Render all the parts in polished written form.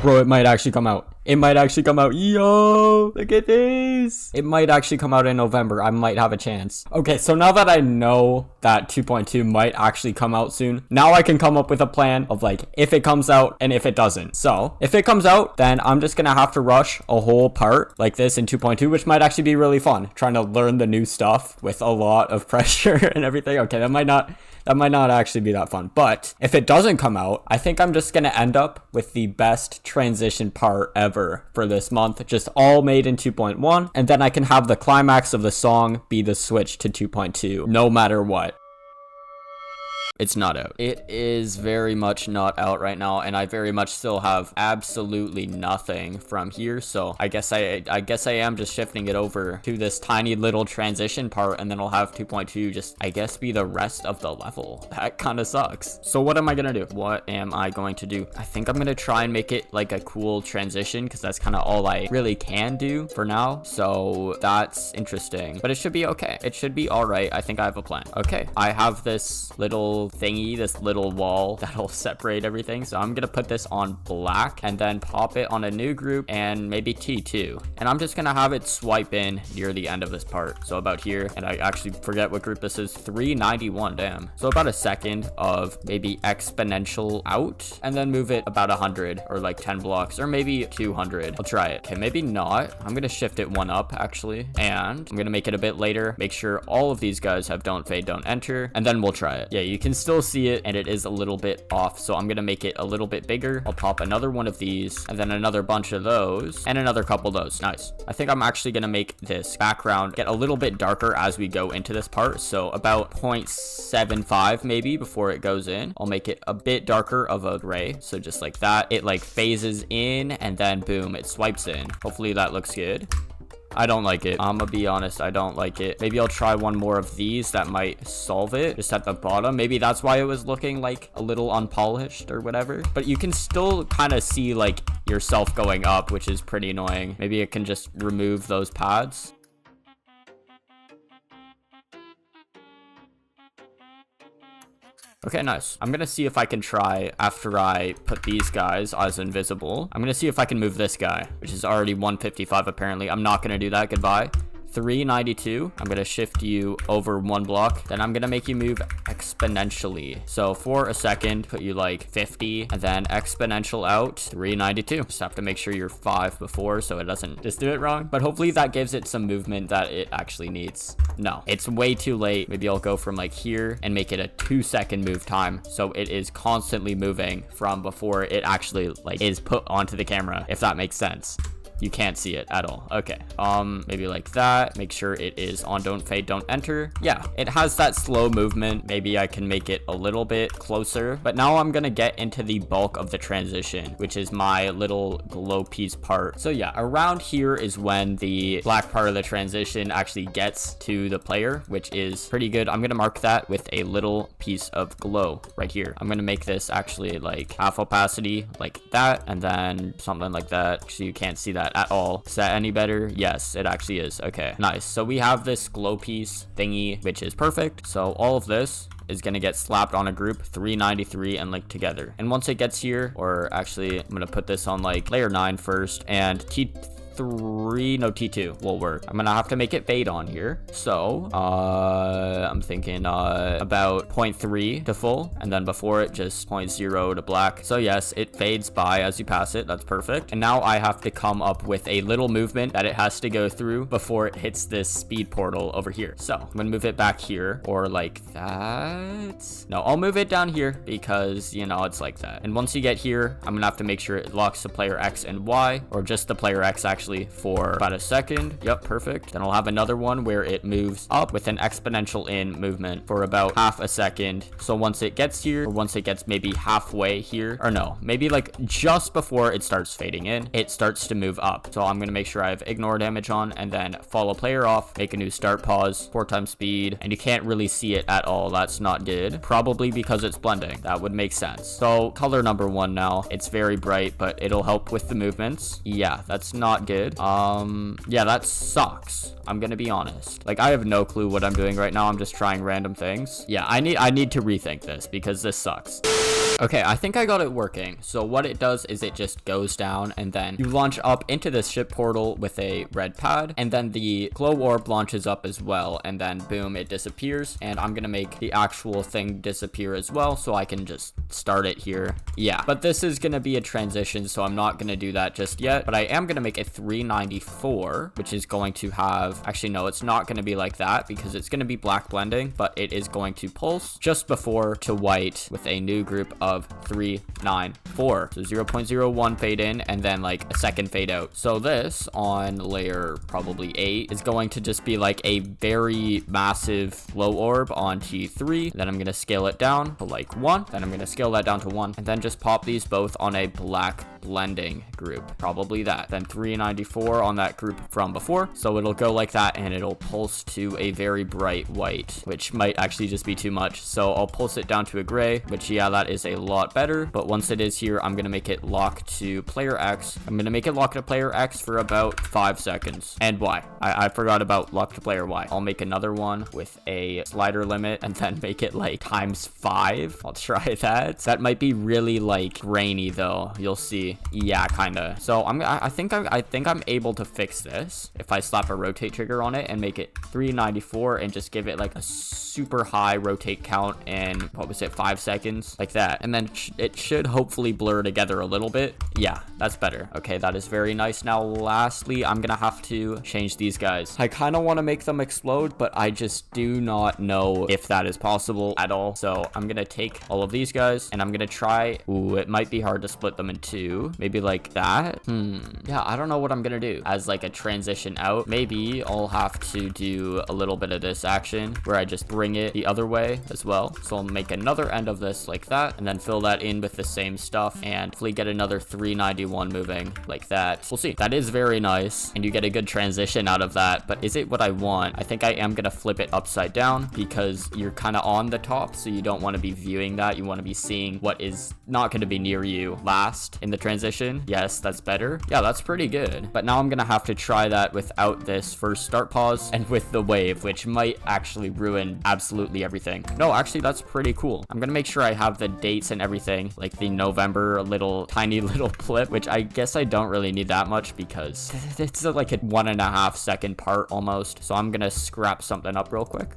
Bro, it might actually come out. It might actually come out. Yo, look at this. It might actually come out in November. I might have a chance. Okay, so now that I know that 2.2 might actually come out soon, now I can come up with a plan of like if it comes out and if it doesn't. So if it comes out, then I'm just gonna have to rush a whole part like this in 2.2, which might actually be really fun. Trying to learn the new stuff with a lot of pressure and everything. Okay, that might not actually be that fun. But if it doesn't come out, I think I'm just going to end up with the best transition part ever for this month, just all made in 2.1. And then I can have the climax of the song be the switch to 2.2, no matter what. It's not out. It is very much not out right now, and I very much still have absolutely nothing from here. So I guess I am just shifting it over to this tiny little transition part, and then I'll have 2.2 just, I guess, be the rest of the level. That kind of sucks. So what am I gonna do? What am I going to do? I think I'm gonna try and make it like a cool transition, because that's kind of all I really can do for now. So that's interesting, but it should be okay. It should be all right. I think I have a plan. Okay, I have this little thingy, this little wall that'll separate everything. So I'm gonna put this on black and then pop it on a new group and maybe T2. And I'm just gonna have it swipe in near the end of this part. So about here, and I actually forget what group this is, 391, damn. So about a second of maybe exponential out, and then move it about 100 or like 10 blocks or maybe 200. I'll try it. Okay, maybe not. I'm gonna shift it one up actually, and I'm gonna make it a bit later. Make sure all of these guys have don't fade, don't enter, and then we'll try it. Yeah, you can still see it, and it is a little bit off, so I'm gonna make it a little bit bigger. I'll pop another one of these, and then another bunch of those, and another couple of those. Nice. I think I'm actually gonna make this background get a little bit darker as we go into this part, so about 0.75 maybe before it goes in. I'll make it a bit darker of a gray, so just like that. It like phases in, and then boom, it swipes in. Hopefully that looks good. I don't like it. I'm gonna be honest, I don't like it. Maybe I'll try one more of these that might solve it, just at the bottom. Maybe that's why it was looking like a little unpolished or whatever. But you can still kind of see like yourself going up, which is pretty annoying. Maybe it can just remove those pads. Okay, nice. I'm gonna see if I can try, after I put these guys as invisible, I'm gonna see if I can move this guy, which is already 155 apparently. I'm not gonna do that. Goodbye. 392. I'm gonna shift you over one block, then I'm gonna make you move exponentially. So for a second, put you like 50, and then exponential out 392. Just have to make sure you're 5 before so it doesn't just do it wrong, but hopefully that gives it some movement that it actually needs. No, it's way too late. Maybe I'll go from like here and make it a 2-second move time, so it is constantly moving from before it actually like is put onto the camera, if that makes sense. You can't see it at all. Okay, maybe like that. Make sure it is on don't fade, don't enter. Yeah, it has that slow movement. Maybe I can make it a little bit closer, but now I'm gonna get into the bulk of the transition, which is my little glow piece part. So yeah, around here is when the black part of the transition actually gets to the player, which is pretty good. I'm gonna mark that with a little piece of glow right here. I'm gonna make this actually like half opacity like that, and then something like that, so you can't see that at all. Is that any better? Yes, it actually is. Okay, nice. So we have this glow piece thingy, which is perfect. So all of this is going to get slapped on a group 393 and linked together. And once it gets here, or actually I'm going to put this on like layer 9 first, and T2 will work. I'm gonna have to make it fade on here, so I'm thinking about 0.3 to full, and then before it just 0.0 to black. So yes, it fades by as you pass it. That's perfect. And now I have to come up with a little movement that it has to go through before it hits this speed portal over here. So I'm gonna move it back here, or like that. No, I'll move it down here because, you know, it's like that. And once you get here, I'm gonna have to make sure it locks the player X and Y, or just the player X actually, for about a second. Yep, perfect. Then I'll have another one where it moves up with an exponential in movement for about half a second. So once it gets here, or once it gets maybe halfway here, or no, maybe like just before it starts fading in, it starts to move up. So I'm gonna make sure I have ignore damage on, and then follow player off, make a new start pause, 4x speed, and you can't really see it at all. That's not good. Probably because it's blending. That would make sense. So color number 1 now. It's very bright, but it'll help with the movements. Yeah, that's not good. Yeah, that sucks. I'm gonna be honest. Like, I have no clue what I'm doing right now. I'm just trying random things. Yeah, I need to rethink this because this sucks. Okay, I think I got it working. So what it does is it just goes down and then you launch up into this ship portal with a red pad, and then the glow orb launches up as well, and then boom, it disappears. And I'm gonna make the actual thing disappear as well, so I can just start it here. Yeah, but this is gonna be a transition, so I'm not gonna do that just yet, but I am gonna make a 394, which is going to have, actually no, it's not gonna be like that because it's gonna be black blending, but it is going to pulse just before to white with a new group of 394. So 0.01 fade in and then like a second fade out. So this on layer probably 8 is going to just be like a very massive glow orb on T3. Then I'm gonna scale it down to like 1. Then I'm gonna scale that down to 1, and then just pop these both on a black blending group, probably that. Then 394 on that group from before, so it'll go like that, and it'll pulse to a very bright white, which might actually just be too much. So I'll pulse it down to a gray, which yeah, that is a lot better. But once it is here, I'm gonna make it lock to player X. I'm gonna make it lock to player X for about 5 seconds. And Y, I forgot about lock to player Y. I'll make another one with a slider limit and then make it like ×5. I'll try that. That might be really like grainy though, you'll see. Yeah, kinda. So I think I'm able to fix this if I slap a rotate trigger on it and make it 394 and just give it like a super high rotate count in, what was it, 5 seconds, like that. And then it should hopefully blur together a little bit. Yeah, that's better. Okay, that is very nice. Now lastly, I'm gonna have to change these guys. I kind of want to make them explode, but I just do not know if that is possible at all. So I'm gonna take all of these guys and I'm gonna try, ooh, it might be hard to split them in 2, maybe like that. Yeah, I don't know what I'm gonna do as like a transition out. Maybe I'll have to do a little bit of this action where I just bring it the other way as well. So I'll make another end of this like that, and then fill that in with the same stuff, and hopefully get another 391 moving like that. We'll see. That is very nice, and you get a good transition out of that, but is it what I want? I think I am gonna flip it upside down because you're kind of on the top, so you don't want to be viewing that. You want to be seeing what is not going to be near you last in the transition. Yes, that's better. Yeah, that's pretty good. But now I'm gonna have to try that without this first start pause and with the wave, which might actually ruin absolutely everything. No, actually, that's pretty cool. I'm gonna make sure I have the dates and everything, like the November tiny little blip, which I guess I don't really need that much because it's like a 1.5 second part almost. So I'm gonna scrap something up real quick.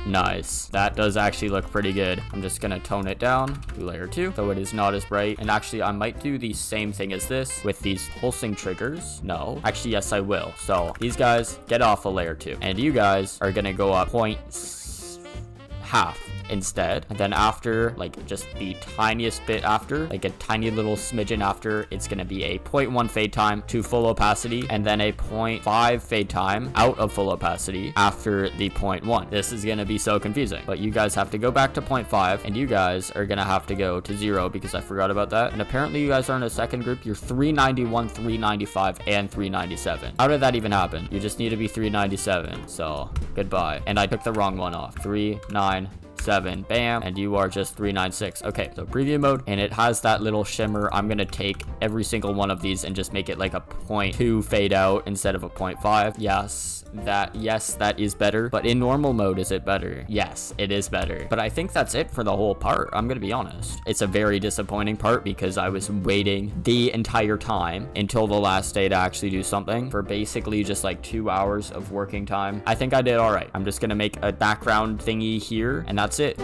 Nice. That does actually look pretty good. I'm just gonna tone it down to layer 2 so it is not as bright. And actually, I might do the same thing as this with these pulsing triggers. No, actually, yes, I will. So these guys get off of layer 2, and you guys are gonna go up 0.5 instead, and then after, like just the tiniest bit after, like a tiny little smidgen after, it's gonna be a 0.1 fade time to full opacity, and then a 0.5 fade time out of full opacity after the 0.1. This is gonna be so confusing, but you guys have to go back to 0.5, and you guys are gonna have to go to 0 because I forgot about that. And apparently you guys are in a second group. You're 391, 395, and 397. How did that even happen? You just need to be 397, so goodbye. And I took the wrong one off. 397, bam, and you are just 396. Okay, so preview mode, and it has that little shimmer. I'm gonna take every single one of these and just make it like a 0.2 fade out instead of a 0.5. Yes, that is better. But in normal mode, is it better? Yes, it is better. But I think that's it for the whole part. I'm gonna be honest. It's a very disappointing part because I was waiting the entire time until the last day to actually do something for basically just like 2 hours of working time. I think I did all right. I'm just gonna make a background thingy here, and that's it.